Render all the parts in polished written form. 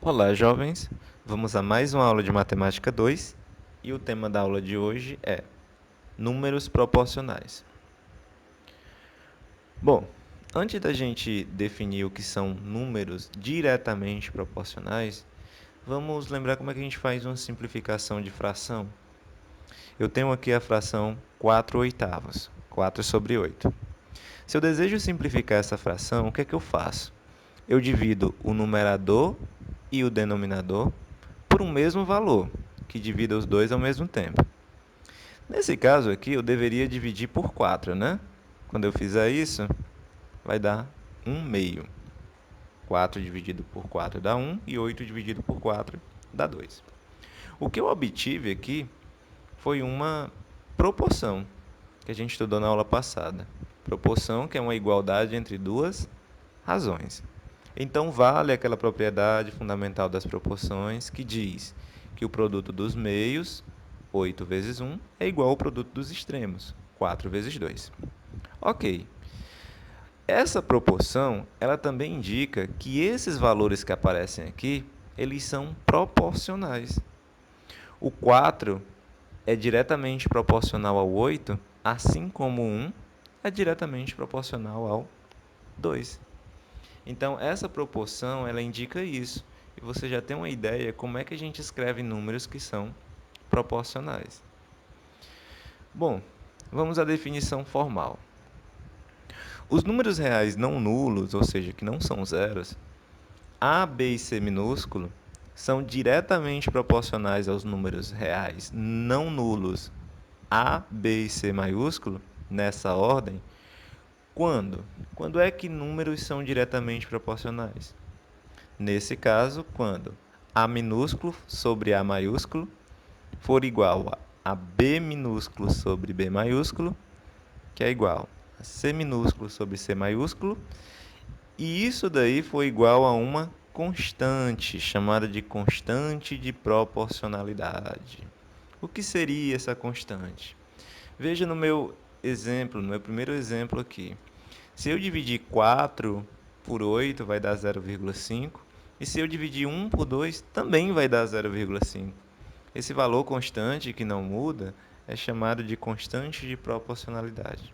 Olá, jovens! Vamos a mais uma aula de Matemática 2 e o tema da aula de hoje é números proporcionais. Bom, antes da gente definir o que são números diretamente proporcionais, vamos lembrar como é que a gente faz uma simplificação de fração. Eu tenho aqui a fração 4 oitavos, 4 sobre 8. Se eu desejo simplificar essa fração, o que é que eu faço? Eu divido o numerador e o denominador por um mesmo valor, que divida os dois ao mesmo tempo. Nesse caso aqui, eu deveria dividir por 4, né? Quando eu fizer isso, vai dar 1 meio. 4 dividido por 4 dá 1 e 8 dividido por 4 dá 2. O que eu obtive aqui foi uma proporção que a gente estudou na aula passada. Proporção que é uma igualdade entre duas razões. Então, vale aquela propriedade fundamental das proporções que diz que o produto dos meios, 8 vezes 1, é igual ao produto dos extremos, 4 vezes 2. Ok. Essa proporção, ela também indica que esses valores que aparecem aqui, eles são proporcionais. O 4 é diretamente proporcional ao 8, assim como o 1 é diretamente proporcional ao 2. Então, essa proporção, ela indica isso. E você já tem uma ideia como é que a gente escreve números que são proporcionais. Bom, vamos à definição formal. Os números reais não nulos, ou seja, que não são zeros, A, B e C minúsculo, são diretamente proporcionais aos números reais não nulos A, B e C maiúsculo, nessa ordem. Quando? Quando é que números são diretamente proporcionais? Nesse caso, quando A minúsculo sobre A maiúsculo for igual a B minúsculo sobre B maiúsculo, que é igual a C minúsculo sobre C maiúsculo, e isso daí for igual a uma constante, chamada de constante de proporcionalidade. O que seria essa constante? Veja no meu exemplo, no meu primeiro exemplo aqui. Se eu dividir 4 por 8, vai dar 0,5. E se eu dividir 1 por 2, também vai dar 0,5. Esse valor constante, que não muda, é chamado de constante de proporcionalidade.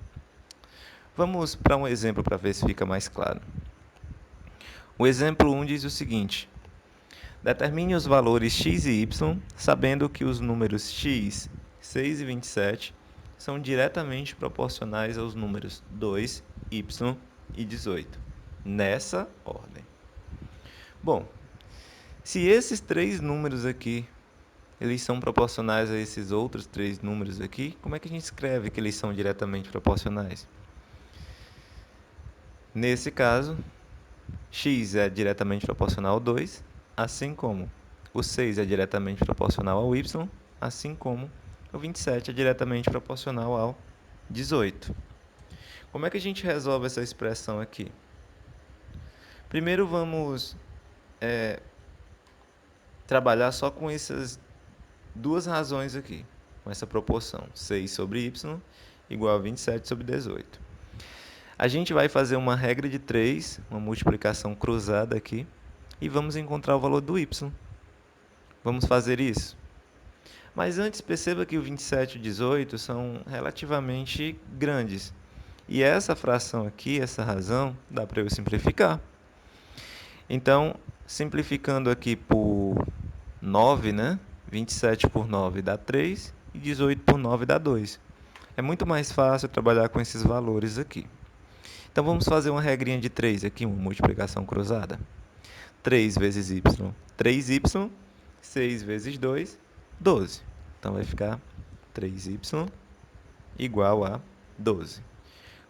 Vamos para um exemplo para ver se fica mais claro. O exemplo 1 diz o seguinte: determine os valores x e y, sabendo que os números x, 6 e 27 são diretamente proporcionais aos números 2, y e 18, nessa ordem. Bom, se esses três números aqui, eles são proporcionais a esses outros três números aqui, como é que a gente escreve que eles são diretamente proporcionais? Nesse caso, x é diretamente proporcional ao 2, assim como o 6 é diretamente proporcional ao y, assim como o 27 é diretamente proporcional ao 18. Como é que a gente resolve essa expressão aqui? Primeiro vamos trabalhar só com essas duas razões aqui, com essa proporção, 6 sobre y igual a 27 sobre 18. A gente vai fazer uma regra de 3, uma multiplicação cruzada aqui, e vamos encontrar o valor do y. Vamos fazer isso? Mas antes, perceba que o 27 e o 18 são relativamente grandes. E essa fração aqui, essa razão, dá para eu simplificar. Então, simplificando aqui por 9, né? 27 por 9 dá 3 e 18 por 9 dá 2. É muito mais fácil trabalhar com esses valores aqui. Então, vamos fazer uma regrinha de 3 aqui, uma multiplicação cruzada. 3 vezes y, 3y, 6 vezes 2, 12. Então, vai ficar 3y igual a 12.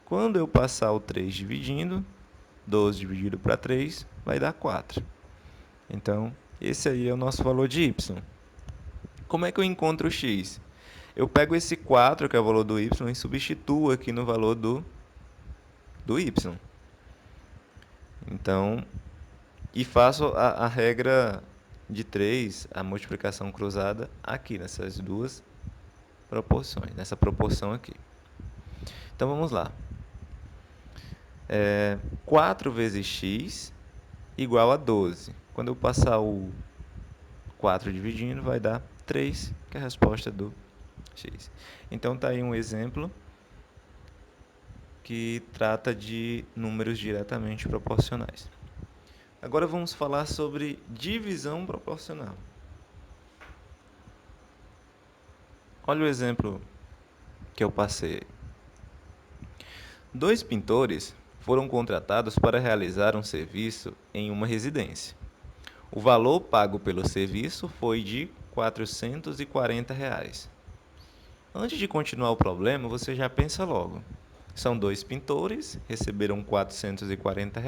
Quando eu passar o 3 dividindo, 12 dividido para 3 vai dar 4. Então, esse aí é o nosso valor de y. Como é que eu encontro o x? Eu pego esse 4, que é o valor do y, e substituo aqui no valor do y. Então, e faço a regra de 3, a multiplicação cruzada, aqui nessas duas proporções, nessa proporção aqui. Então, vamos lá. 4 vezes x igual a 12. Quando eu passar o 4 dividindo, vai dar 3, que é a resposta do x. Então, está aí um exemplo que trata de números diretamente proporcionais. Agora vamos falar sobre divisão proporcional. Olha o exemplo que eu passei. 2 pintores foram contratados para realizar um serviço em uma residência. O valor pago pelo serviço foi de R$ 440. Antes de continuar o problema, você já pensa logo. São 2 pintores, receberam R$ 440,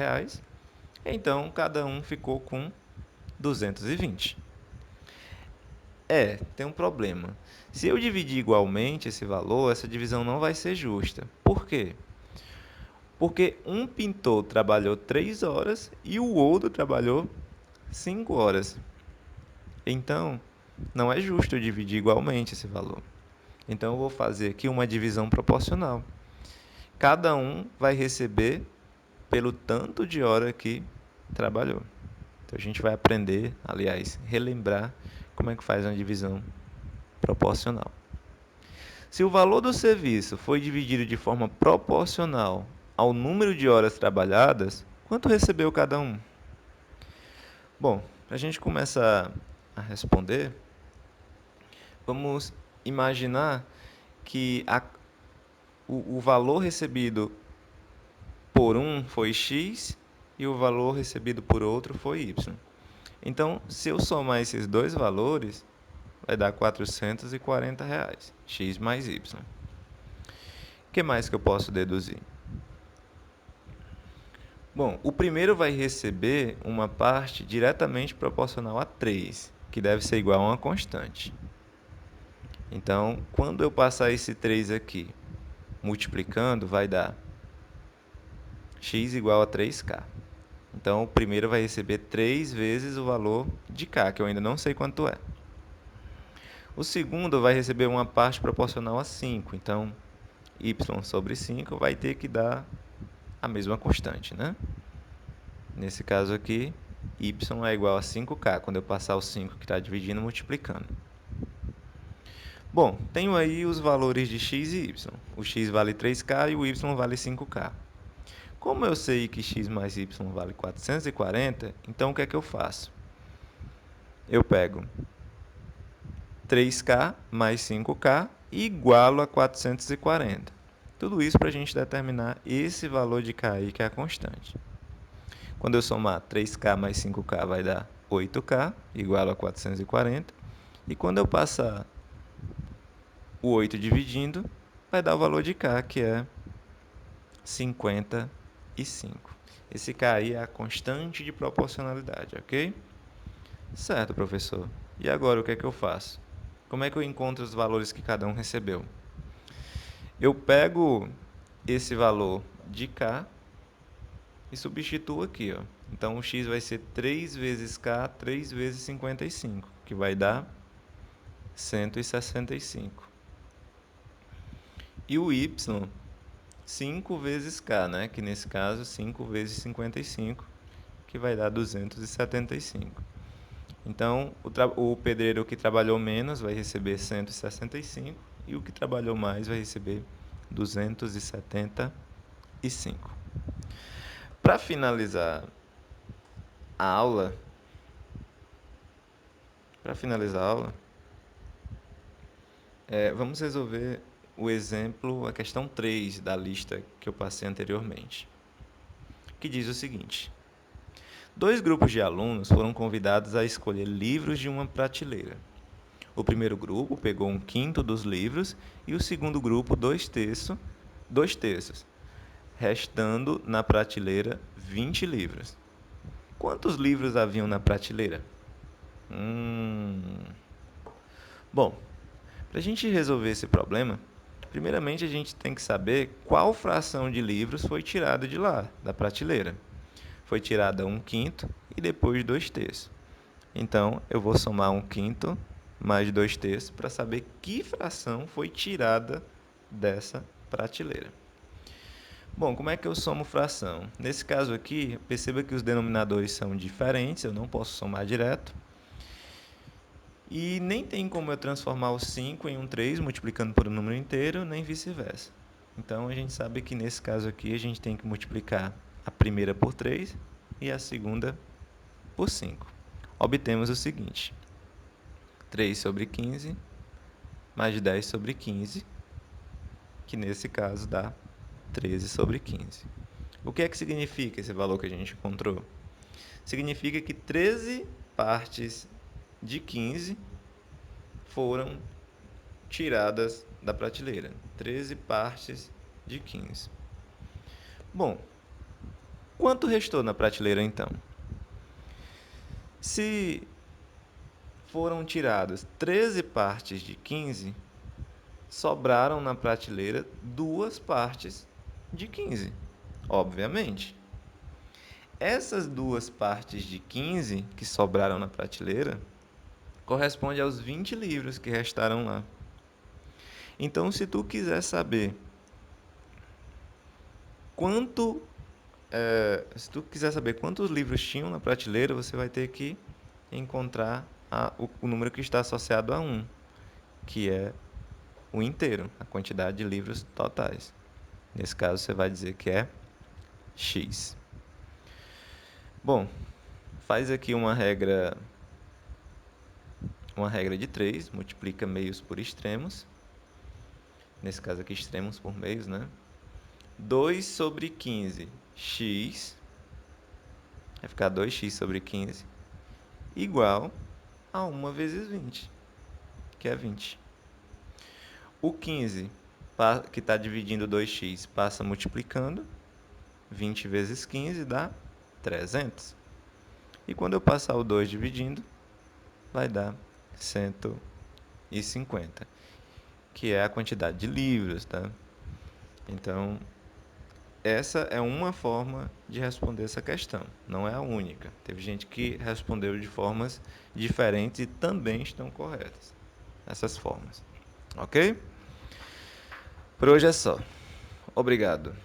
então cada um ficou com 220. Tem um problema. Se eu dividir igualmente esse valor, essa divisão não vai ser justa. Por quê? Porque um pintor trabalhou 3 horas e o outro trabalhou 5 horas. Então, não é justo eu dividir igualmente esse valor. Então, eu vou fazer aqui uma divisão proporcional. Cada um vai receber pelo tanto de hora que trabalhou. Então, a gente vai aprender, aliás, relembrar como é que faz uma divisão proporcional. Se o valor do serviço foi dividido de forma proporcional ao número de horas trabalhadas, quanto recebeu cada um? Bom, para a gente começar a responder, vamos imaginar que o valor recebido por um foi x e o valor recebido por outro foi y. Então, se eu somar esses dois valores, vai dar R$ 440, x mais y. O que mais que eu posso deduzir? Bom, o primeiro vai receber uma parte diretamente proporcional a 3, que deve ser igual a uma constante. Então, quando eu passar esse 3 aqui multiplicando, vai dar x igual a 3k. Então, o primeiro vai receber 3 vezes o valor de k, que eu ainda não sei quanto é. O segundo vai receber uma parte proporcional a 5. Então, y sobre 5 vai ter que dar a mesma constante, né? Nesse caso aqui, y é igual a 5k, quando eu passar o 5 que está dividindo multiplicando. Bom, tenho aí os valores de x e y. O x vale 3k e o y vale 5k. Como eu sei que x mais y vale 440, então o que é que eu faço? Eu pego 3k mais 5k e igualo a 440. Tudo isso para a gente determinar esse valor de k aí, que é a constante. Quando eu somar 3k mais 5k vai dar 8k, igual a 440. E quando eu passar o 8 dividindo, vai dar o valor de k, que é 55. Esse k aí é a constante de proporcionalidade, ok? Certo, professor. E agora o que é que eu faço? Como é que eu encontro os valores que cada um recebeu? Eu pego esse valor de k e substituo aqui, ó. Então, o x vai ser 3 vezes k, 3 vezes 55, que vai dar 165. E o y, 5 vezes k, né? Que nesse caso, 5 vezes 55, que vai dar 275. Então, o pedreiro que trabalhou menos vai receber 165 e o que trabalhou mais vai receber 275. Para finalizar a aula, vamos resolver o exemplo, a questão 3 da lista que eu passei anteriormente, que diz o seguinte: 2 grupos de alunos foram convidados a escolher livros de uma prateleira. O primeiro grupo pegou 1/5 dos livros e o segundo grupo 2/3, restando na prateleira 20 livros. Quantos livros haviam na prateleira? Bom, para a gente resolver esse problema, primeiramente a gente tem que saber qual fração de livros foi tirada de lá, da prateleira. Foi tirada 1/5 e depois 2/3. Então, eu vou somar 1/5 mais 2/3 para saber que fração foi tirada dessa prateleira. Bom, como é que eu somo fração? Nesse caso aqui, perceba que os denominadores são diferentes, eu não posso somar direto. E nem tem como eu transformar o 5 em um 3 multiplicando por um número inteiro, nem vice-versa. Então, a gente sabe que nesse caso aqui, a gente tem que multiplicar a primeira por 3 e a segunda por 5. Obtemos o seguinte: 3 sobre 15 mais 10 sobre 15, que nesse caso dá 13 sobre 15. O que é que significa esse valor que a gente encontrou? Significa que 13 partes de 15 foram tiradas da prateleira. 13 partes de 15. Bom, quanto restou na prateleira então? Se foram tiradas 13 partes de 15, sobraram na prateleira 2 partes de 15, obviamente. Essas 2 partes de 15 que sobraram na prateleira correspondem aos 20 livros que restaram lá. Então, se tu quiser saber quantos livros tinham na prateleira, você vai ter que encontrar o número que está associado a 1, que é o inteiro, a quantidade de livros totais. Nesse caso, você vai dizer que é x. Bom, faz aqui uma regra de 3, multiplica meios por extremos. Nesse caso aqui, extremos por meios, né? 2 sobre 15, x, vai ficar 2x sobre 15, igual a 1 vezes 20, que é 20. O 15, que está dividindo 2x, passa multiplicando. 20 vezes 15 dá 300. E quando eu passar o 2 dividindo, vai dar 150, que é a quantidade de livros, tá? Então, essa é uma forma de responder essa questão, não é a única. Teve gente que respondeu de formas diferentes e também estão corretas essas formas. Ok? Por hoje é só. Obrigado.